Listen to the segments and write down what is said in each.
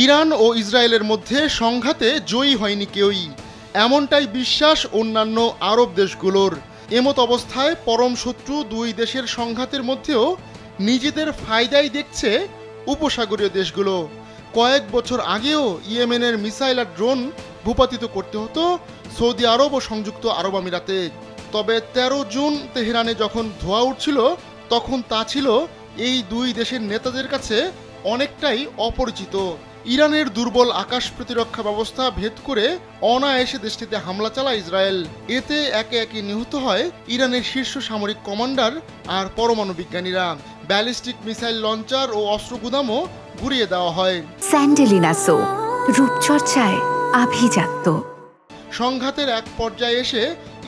Iran ও ইসরায়েলের মধ্যে সংঘাতে জয়ী হয়নি কেউই, এমনটাই বিশ্বাস অন্যান্য আরব দেশগুলোর। এমত অবস্থায় পরম শত্রু দুই দেশের সংঘাতের মধ্যেও নিজেদের ফায়দাই দেখছে উপসাগরীয় দেশগুলো। কয়েক বছর আগেও ইয়েমেনের মিসাইল আর ড্রোন ভূপাতিত করতে হতো সৌদি আরব ও সংযুক্ত আরব আমিরাতে। তবে ১৩ জুন তেহরানে যখন ধোঁয়া উঠছিল, তখন তা ছিল এই দুই দেশের নেতাদের কাছে অনেকটাই অপরিচিত। ইরানের দুর্বল আকাশ প্রতিরক্ষা ব্যবস্থা ভেদ করে অনায়াসে দেশটিতে হামলা চালায় ইসরায়েল। এতে একে একে নিহত হয় ইরানের শীর্ষ সামরিক কমান্ডার আর পরমাণু বিজ্ঞানীরা। ব্যালিস্টিক মিসাইল লঞ্চার ও অস্ত্র গুদামও গুড়িয়ে দেওয়া হয়। স্যান্ডেলিনা সো, রূপচর্চায় আভিজাত্য। সংঘাতের এক পর্যায়ে এসে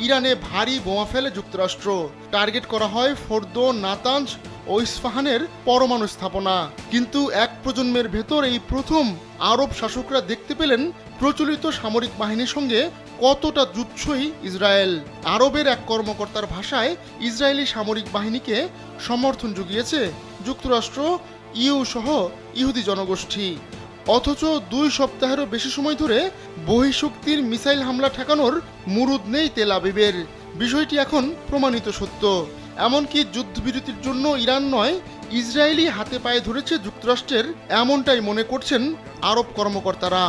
ইরানে ভারী বোমা ফেলে যুক্তরাষ্ট্র। টার্গেট করা হয় ফোর্দো, নাতাঞ্জ ও ইস্পাহানের পরমাণু স্থাপনা। কিন্তু এক প্রজন্মের ভেতর এই প্রথম আরব শাসকরা দেখতে পেলেন প্রচলিত সামরিক বাহিনীর সঙ্গে কতটা যুদ্ধই ইসরায়েল। আরবের এক কর্মকর্তার ভাষায়, ইসরায়েলি সামরিক বাহিনীকে সমর্থন জুগিয়েছে যুক্তরাষ্ট্র, ইউ সহ ইহুদি জনগোষ্ঠী। অথচ ২ সপ্তাহেরও বেশি সময় ধরে বহিঃশক্তির মিসাইল হামলা ঠেকানোর মুরুদ নেই তেল আবিবের। বিষয়টি এখন প্রমাণিত সত্য। এমনকি যুদ্ধবিরতির জন্য ইরান নয়, ইসরায়েলি হাতে পায়ে ধরেছে যুক্তরাষ্ট্রের, এমনটাই মনে করছেন আরব কর্মকর্তারা।